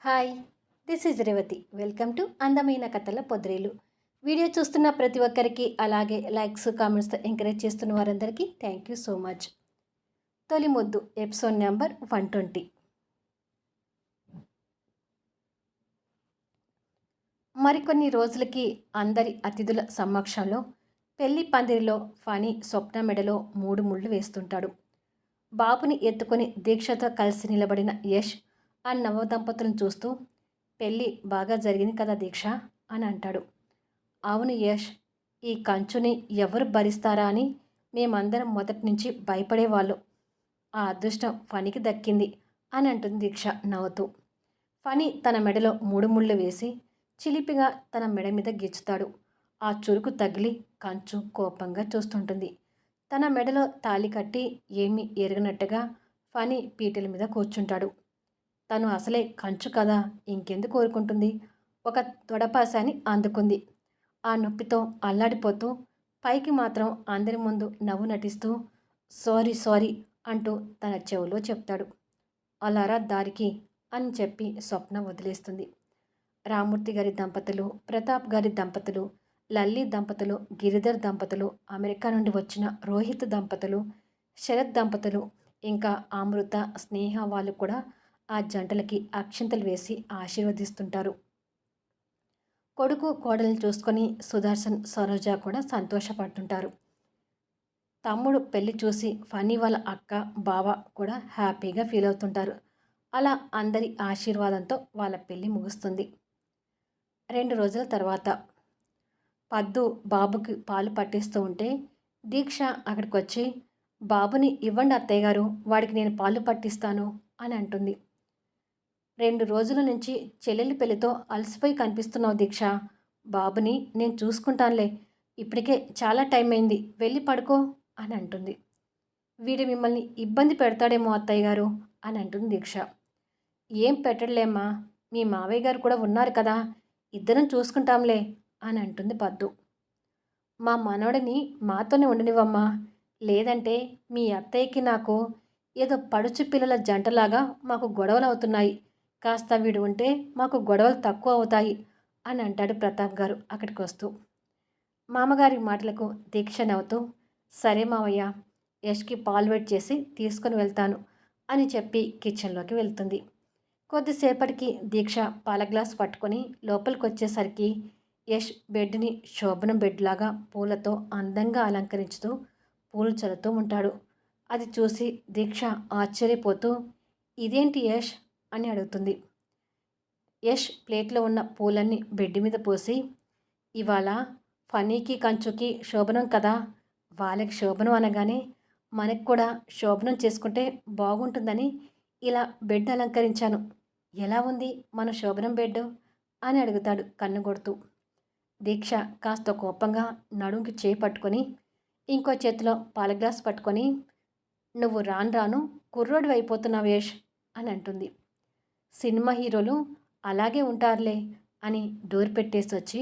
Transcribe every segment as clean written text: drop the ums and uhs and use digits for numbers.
Hi, this is Revathi. Welcome to అందమైన కథల పొద్రేలు. Video చూస్తున్న ప్రతి ఒక్కరికి, అలాగే లైక్స్, కామెంట్స్తో ఎంకరేజ్ చేస్తున్న వారందరికీ థ్యాంక్ యూ సో మచ్. తొలి ముద్దు ఎపిసోడ్ నెంబర్ 120. మరికొన్ని రోజులకి అందరి అతిథుల సమక్షంలో పెళ్లి పందిరిలో ఫణి స్వప్న మెడలో 3 ముళ్ళు వేస్తుంటాడు. బాబుని ఎత్తుకొని దీక్షతో కలిసి నిలబడిన యష్ ఆ నవ దంపతులను చూస్తూ, పెళ్ళి బాగా జరిగింది కదా దీక్ష అని అంటాడు. అవును యష్, ఈ కంచుని ఎవరు భరిస్తారా అని మేమందరం మొదటి నుంచి భయపడేవాళ్ళు. ఆ అదృష్టం ఫణికి దక్కింది అని అంటుంది దీక్ష నవ్వుతూ. ఫణి తన మెడలో 3 ముళ్ళు వేసి చిలిపిగా తన మెడ మీద గిచ్చుతాడు. ఆ చురుకు తగిలి కంచు కోపంగా చూస్తుంటుంది. తన మెడలో తాళి కట్టి ఏమీ ఎరగనట్టుగా ఫణి పీటల మీద కూర్చుంటాడు. తను అసలే కంచు కదా, ఇంకెందుకు కోరుకుంటుంది. ఒక తొడపాశాన్ని అందుకుంది. ఆ నొప్పితో అల్లాడిపోతూ పైకి మాత్రం అందరి ముందు నవ్వు నటిస్తూ సారీ సారీ అంటూ తన చెవిలో చెప్తాడు. అలారా దారికి అని చెప్పి స్వప్న వదిలేస్తుంది. రామూర్తి గారి దంపతులు, ప్రతాప్ గారి దంపతులు, లల్లి దంపతులు, గిరిధర్ దంపతులు, అమెరికా నుండి వచ్చిన రోహిత్ దంపతులు, శరత్ దంపతులు, ఇంకా అమృత, స్నేహ వాళ్ళు కూడా ఆ జంటలకి అక్షింతలు వేసి ఆశీర్వదిస్తుంటారు. కొడుకు కోడల్ని చూసుకొని సుదర్శన్, సరోజ కూడా సంతోషపడుతుంటారు. తమ్ముడు పెళ్లి చూసి ఫనీ వాళ్ళ అక్క, బావ కూడా హ్యాపీగా ఫీల్ అవుతుంటారు. అలా అందరి ఆశీర్వాదంతో వాళ్ళ పెళ్లి ముగుస్తుంది. 2 రోజుల తర్వాత పద్దు బాబుకి పాలు పట్టిస్తూ ఉంటే దీక్ష అక్కడికి వచ్చి, బాబుని ఇవ్వండి అత్తయ్య గారు, వాడికి నేను పాలు పట్టిస్తాను అని అంటుంది. 2 రోజుల నుంచి చెల్లెలి పెళ్లితో అలసిపోయి కనిపిస్తున్నావు దీక్ష. బాబుని నేను చూసుకుంటానులే. ఇప్పటికే చాలా టైం అయింది, వెళ్ళి పడుకో అని అంటుంది. వీడు మిమ్మల్ని ఇబ్బంది పెడతాడేమో అత్తయ్య గారు అని అంటుంది దీక్ష. ఏం పెట్టడలేమ్మా, మీ మావయ్య గారు కూడా ఉన్నారు కదా, ఇద్దరం చూసుకుంటాంలే అని అంటుంది పద్దు. మా మనవడిని మాతోనే ఉండనివమ్మా, లేదంటే మీ అత్తయ్యకి నాకు ఏదో పడుచు పిల్లల జంటలాగా మాకు గొడవలు అవుతున్నాయి. కాస్త వీడు ఉంటే మాకు గొడవలు తక్కువ అవుతాయి అని అంటాడు ప్రతాప్ గారు అక్కడికి వస్తూ. మామగారి మాటలకు దీక్ష నవ్వుతూ, సరే మావయ్య, యష్కి పాలు వెయిట్ చేసి తీసుకొని వెళ్తాను అని చెప్పి కిచెన్లోకి వెళ్తుంది. కొద్దిసేపటికి దీక్ష పాల గ్లాస్ పట్టుకొని లోపలికి వచ్చేసరికి యష్ బెడ్ని శోభనం బెడ్లాగా పూలతో అందంగా అలంకరించుతూ పూలు చల్లుతూ ఉంటాడు. అది చూసి దీక్ష ఆశ్చర్యపోతూ, ఇదేంటి యష్ అని అడుగుతుంది. యష్ ప్లేట్లో ఉన్న పూలన్నీ బెడ్ మీద పోసి, ఇవాళ ఫనీకి కంచుకి శోభనం కదా, వాళ్ళకి శోభనం అనగానే మనకు కూడా శోభనం చేసుకుంటే బాగుంటుందని ఇలా బెడ్ అలంకరించాను. ఎలా ఉంది మన శోభనం బెడ్ అని అడుగుతాడు కన్ను కొడుతూ. దీక్ష కాస్త కోపంగా నడుంకి చేయి పట్టుకొని ఇంకో చేతిలో పాల గ్లాస్ పట్టుకొని, నువ్వు రాను రాను కుర్రోడు అయిపోతున్నావు యష్ అని అంటుంది. సినిమా హీరోలు అలాగే ఉంటారులే అని డోర్ పెట్టేసి వచ్చి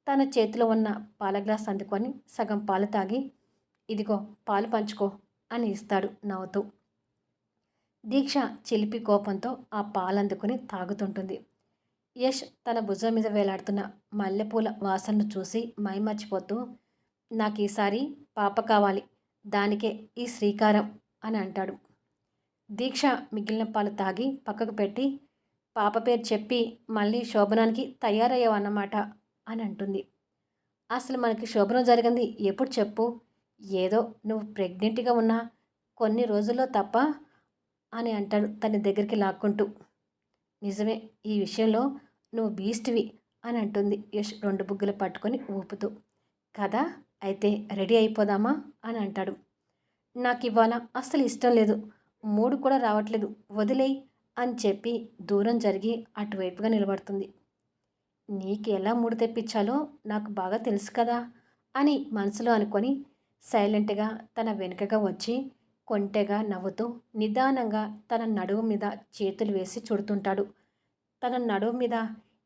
తన చేతిలో ఉన్న పాల గ్లాస్ అందుకొని సగం పాలు తాగి, ఇదిగో పాలు పంచుకో అని ఇస్తాడు నవ్వుతూ. దీక్ష చిలిపి కోపంతో ఆ పాలందుకుని తాగుతుంటుంది. యష్ తన భుజం మీద వేలాడుతున్న మల్లెపూల వాసనను చూసి మైమర్చిపోతూ, నాకు ఈసారి పాప కావాలి, దానికే ఈ శ్రీకారం అని అంటాడు. దీక్ష మిగిలిన పాలు తాగి పక్కకు పెట్టి, పాప పేరు చెప్పి మళ్ళీ శోభనానికి తయారయ్యావన్నమాట అని అంటుంది. అసలు మనకి శోభనం జరిగింది ఎప్పుడు చెప్పు, ఏదో నువ్వు ప్రెగ్నెంట్గా ఉన్నా కొన్ని రోజుల్లో తప్ప అని అంటాడు తన దగ్గరికి లాక్కుంటూ. నిజమే, ఈ విషయంలో నువ్వు బీస్ట్వి అని అంటుంది యష్ 2 బుగ్గలు పట్టుకొని ఊపుతూ. కదా, అయితే రెడీ అయిపోదామా అని అంటాడు. నాకు ఇవాళ అస్సలు ఇష్టం లేదు, మూడు కూడా రావట్లేదు, వదిలేయ్ అని చెప్పి దూరం జరిగి అటువైపుగా నిలబడుతుంది. నీకు ఎలా మూడు తెప్పించాలో నాకు బాగా తెలుసు కదా అని మనసులో అనుకొని సైలెంట్గా తన వెనుకగా వచ్చి కొంటెగా నవ్వుతూ నిదానంగా తన నడుము మీద చేతులు వేసి చుడుతుంటాడు. తన నడుము మీద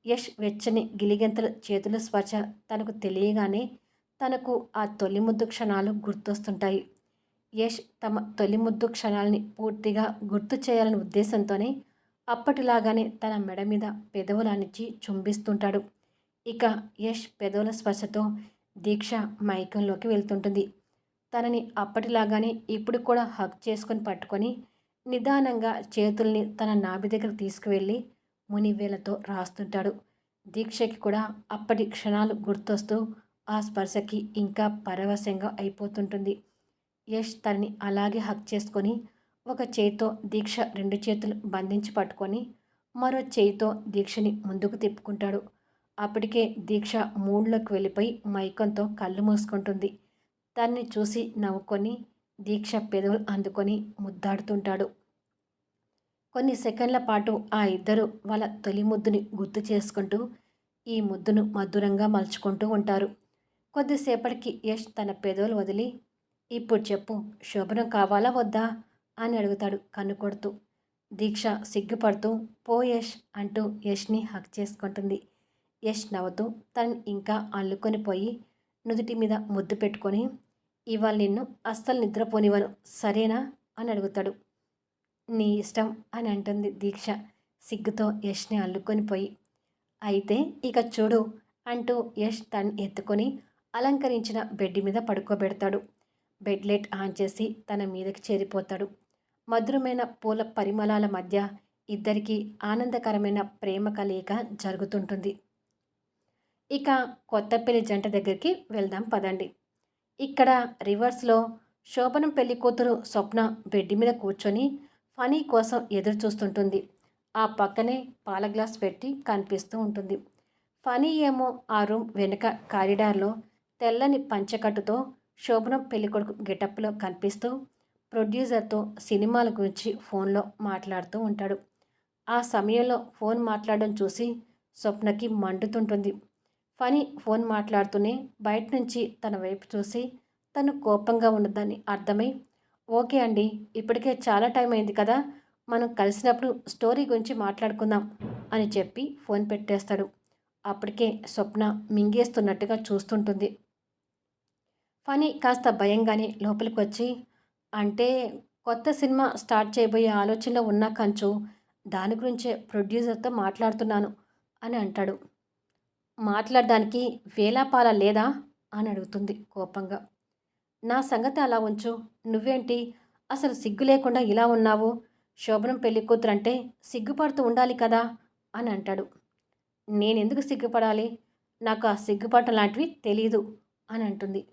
యష్ వెచ్చని గిలిగెంతల చేతుల స్పర్శ తనకు తెలియగానే తనకు ఆ తొలి ముద్దు క్షణాలు గుర్తొస్తుంటాయి. యష్ తమ తొలి ముద్దు క్షణాలని పూర్తిగా గుర్తు చేయాలనే ఉద్దేశంతోనే అప్పటిలాగానే తన మెడ మీద పెదవులానిచ్చి చుంబిస్తుంటాడు. ఇక యష్ పెదవుల స్పర్శతో దీక్ష మైకంలోకి వెళ్తుంటుంది. తనని అప్పటిలాగానే ఇప్పుడు కూడా హగ్ చేసుకొని పట్టుకొని నిదానంగా చేతుల్ని తన నాభి దగ్గర తీసుకువెళ్ళి మునివేలతో రాస్తుంటాడు. దీక్షకి కూడా అప్పటి క్షణాలు గుర్తొస్తూ ఆ స్పర్శకి ఇంకా పరవశంగా అయిపోతుంటుంది. యష్ తనని అలాగే హక్ చేసుకొని ఒక చేయితో దీక్ష రెండు చేతులు బంధించి పట్టుకొని మరో చేయితో దీక్షని ముందుకు తిప్పుకుంటాడు. అప్పటికే దీక్ష మూడ్లోకి వెళ్ళిపోయి మైకంతో కళ్ళు మూసుకుంటుంది. తన్ని చూసి నవ్వుకొని దీక్ష పెదవులు అందుకొని ముద్దాడుతుంటాడు. కొన్ని సెకండ్ల పాటు ఆ ఇద్దరు వాళ్ళ తొలి ముద్దుని గుర్తు చేసుకుంటూ ఈ ముద్దును మధురంగా మలుచుకుంటూ ఉంటారు. కొద్దిసేపటికి యష్ తన పెదవులు వదిలి, ఇప్పుడు చెప్పు, శోభనం కావాలా వద్దా అని అడుగుతాడు కన్ను కొడుతూ. దీక్ష సిగ్గుపడుతూ పో యష్ అంటూ యష్ని హక్ చేసుకుంటుంది. యష్ నవ్వుతూ తనని ఇంకా అల్లుకొని పోయి నుదుటి మీద ముద్దు పెట్టుకొని, ఇవాళ నిన్ను అస్సలు నిద్రపోనివ్వను సరేనా అని అడుగుతాడు. నీ ఇష్టం అని అంటుంది దీక్ష సిగ్గుతో యష్ని అల్లుకొని పోయి. అయితే ఇక చూడు అంటూ యష్ తను ఎత్తుకొని అలంకరించిన బెడ్ మీద పడుకోబెడతాడు. బెడ్ లైట్ ఆన్ చేసి తన మీదకి చేరిపోతాడు. మధురమైన పూల పరిమళాల మధ్య ఇద్దరికీ ఆనందకరమైన ప్రేమ కలయిక జరుగుతుంటుంది. ఇక కొత్త పెళ్లి జంట దగ్గరికి వెళ్దాం పదండి. ఇక్కడ రివర్స్లో శోభనం పెళ్లి కూతురు స్వప్న బెడ్ మీద కూర్చొని ఫనీ కోసం ఎదురు చూస్తుంటుంది. ఆ పక్కనే పాల గ్లాస్ పెట్టి కనిపిస్తూ ఉంటుంది. ఫనీ ఏమో ఆ రూమ్ వెనుక కారిడార్లో తెల్లని పంచకట్టుతో శోభనం పెళ్ళికొడుకు గెటప్లో కనిపిస్తూ ప్రొడ్యూసర్తో సినిమాల గురించి ఫోన్లో మాట్లాడుతూ ఉంటాడు. ఆ సమయంలో ఫోన్ మాట్లాడడం చూసి స్వప్నకి మండుతుంటుంది. ఫనీ ఫోన్ మాట్లాడుతూనే బయట నుంచి తన వైపు చూసి తను కోపంగా ఉన్నదని అర్థమై, ఓకే అండి, ఇప్పటికే చాలా టైం అయింది కదా, మనం కలిసినప్పుడు స్టోరీ గురించి మాట్లాడుకుందాం అని చెప్పి ఫోన్ పెట్టేస్తాడు. అప్పటికే స్వప్న మింగేస్తున్నట్టుగా చూస్తుంటుంది. ఫనీ కాస్త భయంగానే లోపలికి వచ్చి, అంటే కొత్త సినిమా స్టార్ట్ చేయబోయే ఆలోచనలో ఉన్న కంచు, దాని గురించే ప్రొడ్యూసర్తో మాట్లాడుతున్నాను అని అంటాడు. మాట్లాడడానికి వేలాపాల లేదా అని అడుగుతుంది కోపంగా. నా సంగతి అలా ఉంచు, నువ్వేంటి అసలు సిగ్గు లేకుండా ఇలా ఉన్నావు, శోభనం పెళ్లి కూతురంటే సిగ్గుపడుతూ ఉండాలి కదా అని అంటాడు. నేనెందుకు సిగ్గుపడాలి, నాకు ఆ సిగ్గుపడటం లాంటివి తెలీదు అని అంటుంది.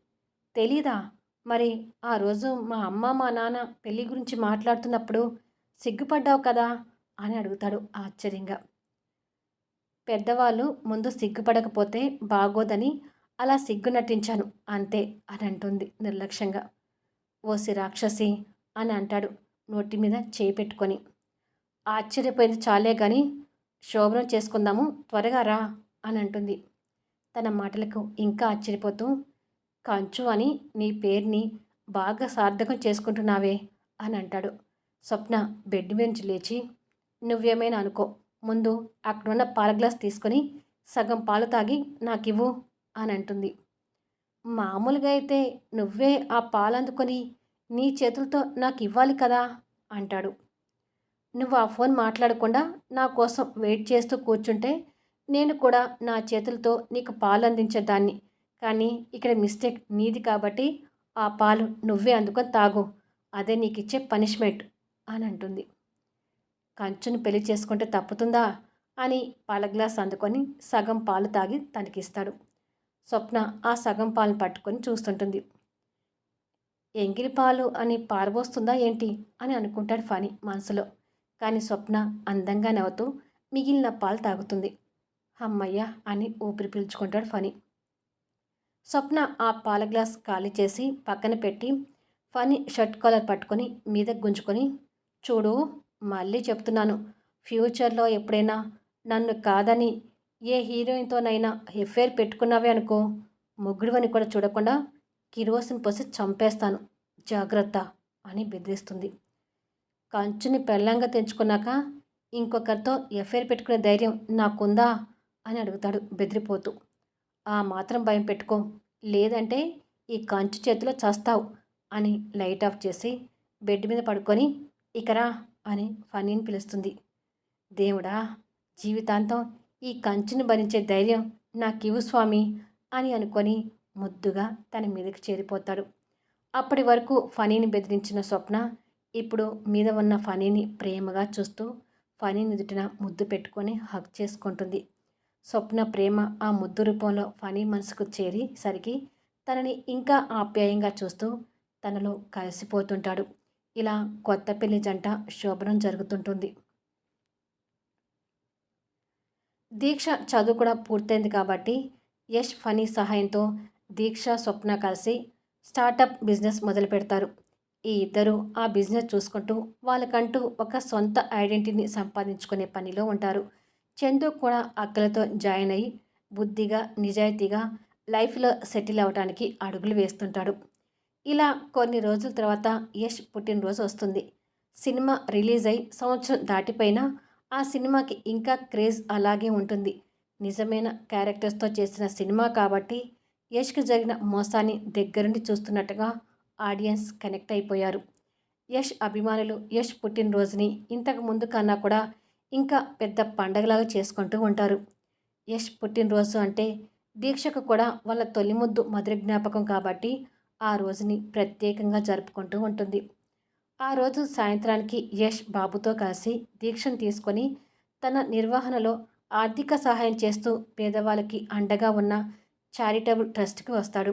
తెలీదా? మరి ఆ రోజు మా అమ్మ మా నాన్న పెళ్లి గురించి మాట్లాడుతున్నప్పుడు సిగ్గుపడ్డావు కదా అని అడుగుతాడు ఆశ్చర్యంగా. పెద్దవాళ్ళు ముందు సిగ్గుపడకపోతే బాగోదని అలా సిగ్గు నటించాను అంతే అని అంటుంది నిర్లక్ష్యంగా. ఓసి రాక్షసి అని అంటాడు నోటి మీద చేయి పెట్టుకొని. ఆశ్చర్యపోయింది చాలే కానీ శోభనం చేసుకుందాము త్వరగా రా అని అంటుంది. తన మాటలకు ఇంకా ఆశ్చర్యపోతూ, కంచు అని నీ పేరుని బాగా సార్థకం చేసుకుంటున్నావే అని అంటాడు. స్వప్న బెడ్ నుంచి లేచి, నువ్వేమైనా అనుకో, ముందు అక్కడున్న పాల గ్లాస్ తీసుకొని సగం పాలు తాగి నాకివ్వు అని అంటుంది. మామూలుగా అయితే నువ్వే ఆ పాలు అందుకొని నీ చేతులతో నాకు ఇవ్వాలి కదా అంటాడు. నువ్వు ఆ ఫోన్ మాట్లాడకుండా నా కోసం వెయిట్ చేస్తూ కూర్చుంటే నేను కూడా నా చేతులతో నీకు పాలు అందించేదాన్ని. కానీ ఇక్కడ మిస్టేక్ నీది కాబట్టి ఆ పాలు నువ్వే అందుకొని తాగు. అదే నీకు ఇచ్చే పనిష్మెంట్ అని అంటుంది. కంచుని పెళ్లి చేసుకుంటే తప్పుతుందా అని పాల గ్లాస్ అందుకొని సగం పాలు తాగి తనకిస్తాడు. స్వప్న ఆ సగం పాలను పట్టుకొని చూస్తుంటుంది. ఎంగిలి పాలు అని పారబోస్తుందా ఏంటి అని అనుకుంటాడు ఫనీ మనసులో. కానీ స్వప్న అందంగా నవ్వుతూ మిగిలిన పాలు తాగుతుంది. అమ్మయ్య అని ఊపిరి పీల్చుకుంటాడు ఫనీ. స్వప్న ఆ పాల గ్లాస్ ఖాళీ చేసి పక్కన పెట్టి ఫనీ షర్ట్ కాలర్ పట్టుకొని మీద గుంజుకొని, చూడు, మళ్ళీ చెప్తున్నాను, ఫ్యూచర్లో ఎప్పుడైనా నన్ను కాదని ఏ హీరోయిన్తోనైనా ఎఫ్ఐఆర్ పెట్టుకున్నావే అనుకో, ముగ్గుడువని కూడా చూడకుండా కిరోసిన్ పోసి చంపేస్తాను, జాగ్రత్త అని బెదిరిస్తుంది. కంచుని పెళ్ళంగా తెంచుకున్నాక ఇంకొకరితో ఎఫ్ఐఆర్ పెట్టుకునే ధైర్యం నాకుందా అని అడుగుతాడు బెదిరిపోతూ. ఆ మాత్రం భయం పెట్టుకో, లేదంటే ఈ కంచు చేతిలో చస్తావు అని లైట్ ఆఫ్ చేసి బెడ్ మీద పడుకొని, ఇకరా అని ఫనీని పిలుస్తుంది. దేవుడా! జీవితాంతం ఈ కంచుని భరించే ధైర్యం నాకివ్వు స్వామి అని అనుకొని ముద్దుగా తన మీదకి చేరిపోతాడు. అప్పటి వరకు ఫనీని బెదిరించిన స్వప్న ఇప్పుడు మీద ఉన్న ఫనీని ప్రేమగా చూస్తూ ఫనీ నుదుటిన ముద్దు పెట్టుకొని హగ్ చేసుకుంటుంది. స్వప్న ప్రేమ ఆ ముద్దు రూపంలో ఫనీ మనసుకు చేరేసరికి తనని ఇంకా ఆప్యాయంగా చూస్తూ తనలో కలిసిపోతుంటాడు. ఇలా కొత్త పెళ్లి జంట శోభనం జరుగుతుంటుంది. దీక్ష చదువు కూడా పూర్తయింది కాబట్టి యష్ ఫనీ సహాయంతో దీక్ష స్వప్న కలిసి స్టార్టప్ బిజినెస్ మొదలు పెడతారు. ఈ ఇద్దరు ఆ బిజినెస్ చూసుకుంటూ వాళ్ళకంటూ ఒక సొంత ఐడెంటిటీని సంపాదించుకునే పనిలో ఉంటారు. చందు కూడా అక్కలతో జాయిన్ అయ్యి బుద్ధిగా నిజాయితీగా లైఫ్లో సెటిల్ అవ్వడానికి అడుగులు వేస్తుంటాడు. ఇలా కొన్ని రోజుల తర్వాత యష్ పుట్టినరోజు వస్తుంది. సినిమా రిలీజ్ అయి సంవత్సరం దాటిపోయినా ఆ సినిమాకి ఇంకా క్రేజ్ అలాగే ఉంటుంది. నిజమైన క్యారెక్టర్స్తో చేసిన సినిమా కాబట్టి యష్కి జరిగిన మోసాన్ని దగ్గరుండి చూస్తున్నట్టుగా ఆడియన్స్ కనెక్ట్ అయిపోయారు. యష్ అభిమానులు యష్ పుట్టినరోజుని ఇంతకు ముందు కన్నా కూడా ఇంకా పెద్ద పండగలాగా చేసుకుంటూ ఉంటారు. యష్ పుట్టినరోజు అంటే దీక్షకు కూడా వాళ్ళ తొలి ముద్దు మధుర జ్ఞాపకం కాబట్టి ఆ రోజుని ప్రత్యేకంగా జరుపుకుంటూ ఉంటుంది. ఆ రోజు సాయంత్రానికి యష్ బాబుతో కలిసి దీక్షను తీసుకొని తన నిర్వహణలో ఆర్థిక సహాయం చేస్తూ పేదవాళ్ళకి అండగా ఉన్న చారిటబుల్ ట్రస్ట్కి వస్తాడు.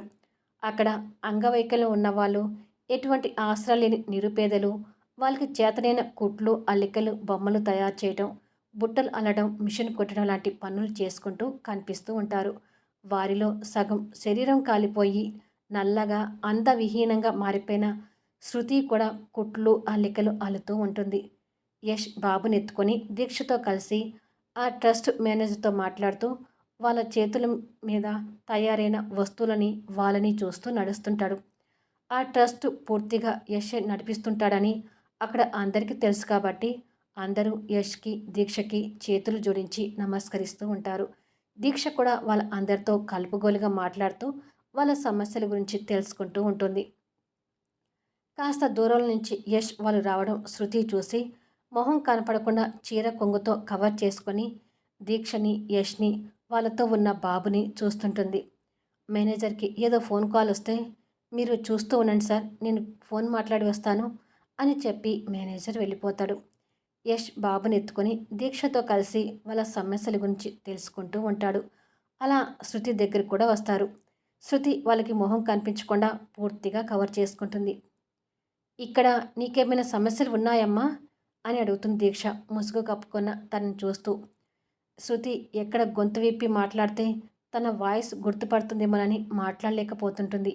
అక్కడ అంగవైకల్యం ఉన్నవాళ్ళు, ఎటువంటి ఆసరా లేని నిరుపేదలు, వాళ్ళకి చేతనైన కుట్లు, అల్లికలు, బొమ్మలు తయారు చేయడం, బుట్టలు అల్లడం, మిషన్ కుట్టడం లాంటి పనులు చేసుకుంటూ కనిపిస్తూ ఉంటారు. వారిలో సగం శరీరం కాలిపోయి నల్లగా అందవిహీనంగా మారిపోయిన శృతి కూడా కుట్లు అల్లికలు అల్లుతూ ఉంటుంది. యష్ బాబునెత్తుకొని దీక్షతో కలిసి ఆ ట్రస్ట్ మేనేజర్తో మాట్లాడుతూ వాళ్ళ చేతుల మీద తయారైన వస్తువులని వాళ్ళని చూస్తూ నడుస్తుంటాడు. ఆ ట్రస్ట్ పూర్తిగా యష్ నడిపిస్తుంటాడని అక్కడ అందరికీ తెలుసు కాబట్టి అందరూ యష్కి దీక్షకి చేతులు జోడించి నమస్కరిస్తూ ఉంటారు. దీక్ష కూడా వాళ్ళ అందరితో కలుపుగోలుగా మాట్లాడుతూ వాళ్ళ సమస్యల గురించి తెలుసుకుంటూ ఉంటుంది. కాస్త దూరం నుంచి యష్ వాళ్ళు రావడం శృతి చూసి మొహం కనపడకుండా చీర కొంగుతో కవర్ చేసుకొని దీక్షని యష్ని వాళ్ళతో ఉన్న బాబుని చూస్తుంటుంది. మేనేజర్కి ఏదో ఫోన్ కాల్ వస్తే మీరు చూస్తూ ఉండండి సార్, నేను ఫోన్ మాట్లాడి వస్తాను అని చెప్పి మేనేజర్ వెళ్ళిపోతాడు. యష్ బాబుని ఎత్తుకొని దీక్షతో కలిసి వాళ్ళ సమస్యల గురించి తెలుసుకుంటూ ఉంటాడు. అలా శృతి దగ్గర కూడా వస్తారు. శృతి వాళ్ళకి మొహం కనిపించకుండా పూర్తిగా కవర్ చేసుకుంటుంది. ఇక్కడ నీకేమైనా సమస్యలు ఉన్నాయమ్మా అని అడుగుతుంది దీక్ష ముసుగు కప్పుకున్న తనని చూస్తూ. శృతి ఎక్కడ గొంతు విప్పి మాట్లాడితే తన వాయిస్ గుర్తుపడుతుందేమోనని మాట్లాడలేకపోతుంటుంది.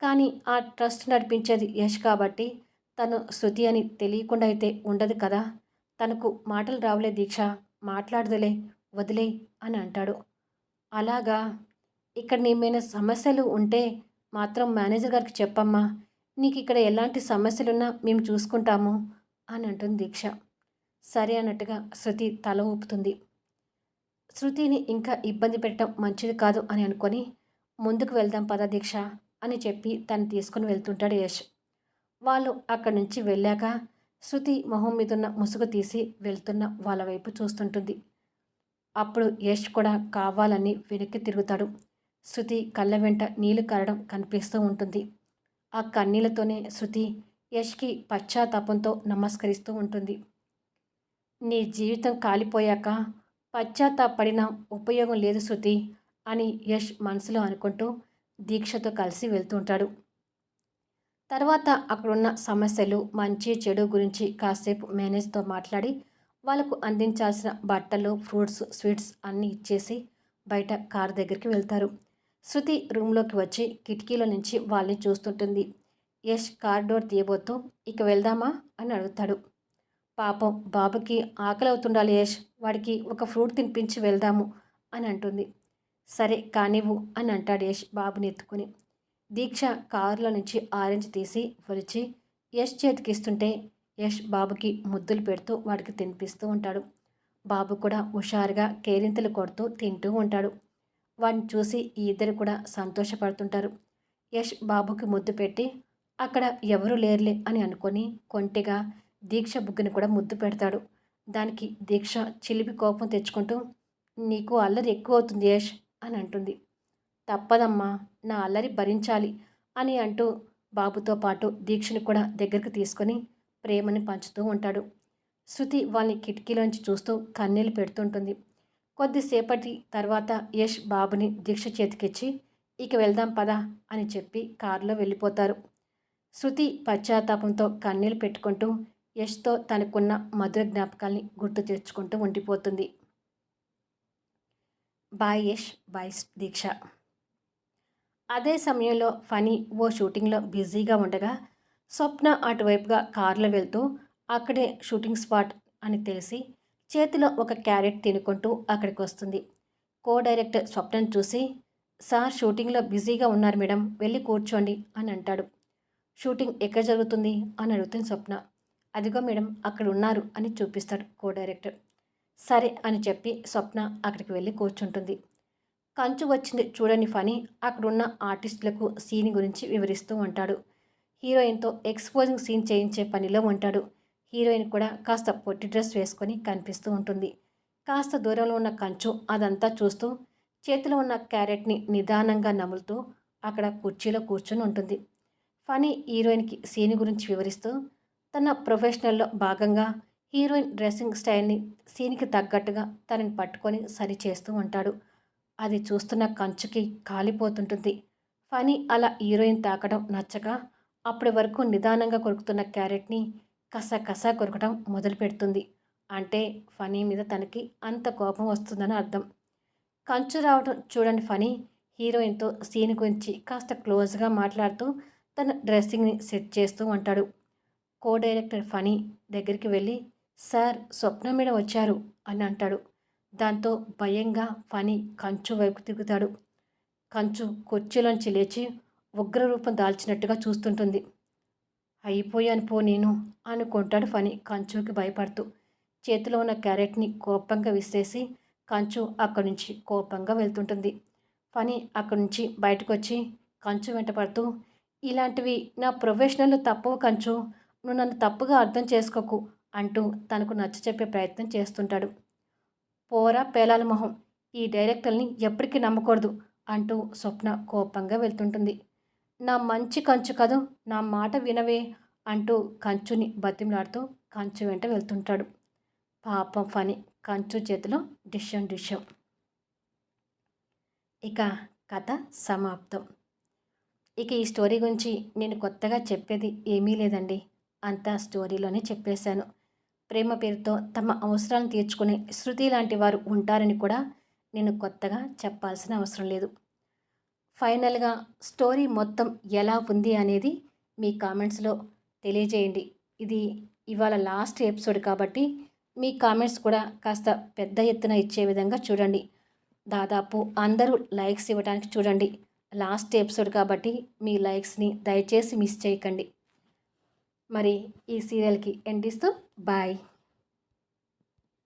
కానీ ఆ ట్రస్ట్ నడిపించేది యష్ కాబట్టి తను శృతి అని తెలియకుండా అయితే ఉండదు కదా. తనకు మాటలు రావులే దీక్ష, మాట్లాడదులే, వదిలే అని అంటాడు. అలాగా, ఇక్కడ నీమైనా సమస్యలు ఉంటే మాత్రం మేనేజర్ గారికి చెప్పమ్మా, నీకు ఇక్కడ ఎలాంటి సమస్యలున్నా మేము చూసుకుంటాము అని అంటుంది దీక్ష. సరే అన్నట్టుగా శృతి తల ఊపుతుంది. శృతిని ఇంకా ఇబ్బంది పెట్టడం మంచిది కాదు అని అనుకొని ముందుకు వెళ్దాం పద దీక్ష అని చెప్పి తను తీసుకుని వెళ్తుంటాడు యష్. వాళ్ళు అక్కడి నుంచి వెళ్ళాక శృతి మొహం మీదున్న ముసుగు తీసి వెళ్తున్న వాళ్ళ వైపు చూస్తుంటుంది. అప్పుడు యష్ కూడా కావాలని వెనక్కి తిరుగుతాడు. శృతి కళ్ళ వెంట నీళ్లు కారడం కనిపిస్తూ ఉంటుంది. ఆ కన్నీళ్లతోనే శృతి యష్కి పశ్చాత్తాపంతో నమస్కరిస్తూ ఉంటుంది. నీ జీవితం కాలిపోయాక పశ్చాత్తాపడిన ఉపయోగం లేదు శృతి అని యష్ మనసులో అనుకుంటూ దీక్షతో కలిసి వెళ్తుంటాడు. తర్వాత అక్కడున్న సమస్యలు మంచి చెడు గురించి కాసేపు మేనేజ్తో మాట్లాడి వాళ్ళకు అందించాల్సిన బట్టలు, ఫ్రూట్స్, స్వీట్స్ అన్నీ ఇచ్చేసి బయట కారు దగ్గరికి వెళ్తారు. శృతి రూమ్లోకి వచ్చి కిటికీలో నుంచి వాళ్ళని చూస్తుంటుంది. యష్ కార్ డోర్ తీయబోతూ ఇక వెళ్దామా అని అడుగుతాడు. పాపం బాబుకి ఆకలి అవుతుండాలి యష్, వాడికి ఒక ఫ్రూట్ తినిపించి వెళ్దాము అని అంటుంది. సరే కానివ్వు అని అంటాడు యష్ బాబుని ఎత్తుకుని. దీక్ష కారులో నుంచి ఆరెంజ్ తీసి ఒలిచి యష్ చేతికి ఇస్తుంటే యష్ బాబుకి ముద్దులు పెడుతూ వాడికి తినిపిస్తూ ఉంటాడు. బాబు కూడా హుషారుగా కేరింతలు కొడుతూ తింటూ ఉంటాడు. వాడిని చూసి ఈ ఇద్దరు కూడా సంతోషపడుతుంటారు. యష్ బాబుకి ముద్దు పెట్టి అక్కడ ఎవరూ లేరులే అని అనుకొని కొంటెగా దీక్ష బుగ్గని కూడా ముద్దు పెడతాడు. దానికి దీక్ష చిలిపి కోపం తెచ్చుకుంటూ, నీకు అల్లరి ఎక్కువ అవుతుంది యష్ అని అంటుంది. తప్పదమ్మా, నా అల్లరి భరించాలి అని అంటూ బాబుతో పాటు దీక్షని కూడా దగ్గరికి తీసుకొని ప్రేమని పంచుతూ ఉంటాడు. శృతి వాళ్ళని కిటికీలోంచి చూస్తూ కన్నీళ్ళు పెడుతుంటుంది. కొద్దిసేపటి తర్వాత యష్ బాబుని దీక్ష చేతికిచ్చి, ఇక వెళ్దాం పదా అని చెప్పి కారులో వెళ్ళిపోతారు. శృతి పశ్చాత్తాపంతో కన్నీళ్ళు పెట్టుకుంటూ యష్తో తనకున్న మధుర జ్ఞాపకాల్ని గుర్తు తెచ్చుకుంటూ ఉండిపోతుంది. బాయ్ యష్, బాయ్ దీక్ష. అదే సమయంలో ఫనీ ఓ షూటింగ్లో బిజీగా ఉండగా స్వప్న అటువైపుగా కారులో వెళ్తూ అక్కడే షూటింగ్ స్పాట్ అని తెలిసి చేతిలో ఒక క్యారెట్ తినుకుంటూ అక్కడికి వస్తుంది. కో డైరెక్టర్ స్వప్నను చూసి, సార్ షూటింగ్లో బిజీగా ఉన్నారు మేడం, వెళ్ళి కూర్చోండి అని అంటాడు. షూటింగ్ ఎక్కడ జరుగుతుంది అని అడుగుతుంది స్వప్న. అదిగో మేడం అక్కడ ఉన్నారు అని చూపిస్తాడు కో డైరెక్టర్. సరే అని చెప్పి స్వప్న అక్కడికి వెళ్ళి కూర్చుంటుంది. కంచు వచ్చింది చూడని ఫనీ అక్కడున్న ఆర్టిస్టులకు సీన్ గురించి వివరిస్తూ ఉంటాడు. హీరోయిన్తో ఎక్స్పోజింగ్ సీన్ చేయించే పనిలో ఉంటాడు. హీరోయిన్ కూడా కాస్త పొట్టి డ్రెస్ వేసుకొని కనిపిస్తూ ఉంటుంది. కాస్త దూరంలో ఉన్న కంచు అదంతా చూస్తూ చేతిలో ఉన్న క్యారెట్ని నిదానంగా నములుతూ అక్కడ కుర్చీలో కూర్చొని ఉంటుంది. ఫనీ హీరోయిన్కి సీన్ గురించి వివరిస్తూ తన ప్రొఫెషనల్లో భాగంగా హీరోయిన్ డ్రెస్సింగ్ స్టైల్ని సీన్కి తగ్గట్టుగా తనని పట్టుకొని సరి చేస్తూ ఉంటాడు. అది చూస్తున్న కంచుకి కాలిపోతుంటుంది. ఫనీ అలా హీరోయిన్ తాకడం నచ్చక అప్పటి వరకు నిదానంగా కొరుకుతున్న క్యారెట్ని కసా కొరకడం మొదలు పెడుతుంది. అంటే ఫనీ మీద తనకి అంత కోపం వస్తుందని అర్థం. కంచు రావడం చూడని ఫనీ హీరోయిన్తో సీన్ గురించి కాస్త క్లోజ్గా మాట్లాడుతూ తన డ్రెస్సింగ్ని సెట్ చేస్తూ ఉంటాడు. కో డైరెక్టర్ ఫనీ దగ్గరికి వెళ్ళి, సార్ స్వప్న మేడం వచ్చారు అని అంటాడు. దాంతో భయంగా ఫనీ కంచు వైపు తిరుగుతాడు. కంచు కుర్చీలోంచి లేచి ఉగ్రరూపం దాల్చినట్టుగా చూస్తుంటుంది. అయిపోయాను పో నేను అనుకుంటాడు ఫనీ కంచుకి భయపడుతూ. చేతిలో ఉన్న క్యారెట్ని కోపంగా విసిరేసి కంచు అక్కడి నుంచి కోపంగా వెళ్తుంటుంది. ఫనీ అక్కడి నుంచి బయటకు వచ్చి కంచు వెంటపడుతూ, ఇలాంటివి నా ప్రొఫెషనల్ తప్పవు కంచు, నువ్వు నన్ను తప్పుగా అర్థం చేసుకోకు అంటూ తనకు నచ్చ చెప్పే ప్రయత్నం చేస్తుంటాడు. పోరా పేలాల మొహం, ఈ డైరెక్టర్ని ఎప్పటికీ నమ్మకూడదు అంటూ స్వప్న కోపంగా వెళ్తుంటుంది. నా మంచి కంచు కదూ, నా మాట వినవే అంటూ కంచుని బతిమలాడుతూ కంచు వెంట వెళ్తుంటాడు. పాపం ఫనీ కంచు చేతిలో డిషం. ఇక కథ సమాప్తం. ఇక ఈ స్టోరీ గురించి నేను కొత్తగా చెప్పేది ఏమీ లేదండి, అంతా స్టోరీలోనే చెప్పేశాను. ప్రేమ పేరుతో తమ అవసరాలను తీర్చుకునే శృతి లాంటి వారు ఉంటారని కూడా నేను కొత్తగా చెప్పాల్సిన అవసరం లేదు. ఫైనల్గా స్టోరీ మొత్తం ఎలా ఉంది అనేది మీ కామెంట్స్లో తెలియజేయండి. ఇది ఇవాళ లాస్ట్ ఎపిసోడ్ కాబట్టి మీ కామెంట్స్ కూడా కాస్త పెద్ద ఎత్తున ఇచ్చే విధంగా చూడండి. దాదాపు అందరూ లైక్స్ ఇవ్వడానికి చూడండి. లాస్ట్ ఎపిసోడ్ కాబట్టి మీ లైక్స్ని దయచేసి మిస్ చేయకండి. మరి ఈ సీరియల్కి ఎండ్ ఇస్తూ బాయ్.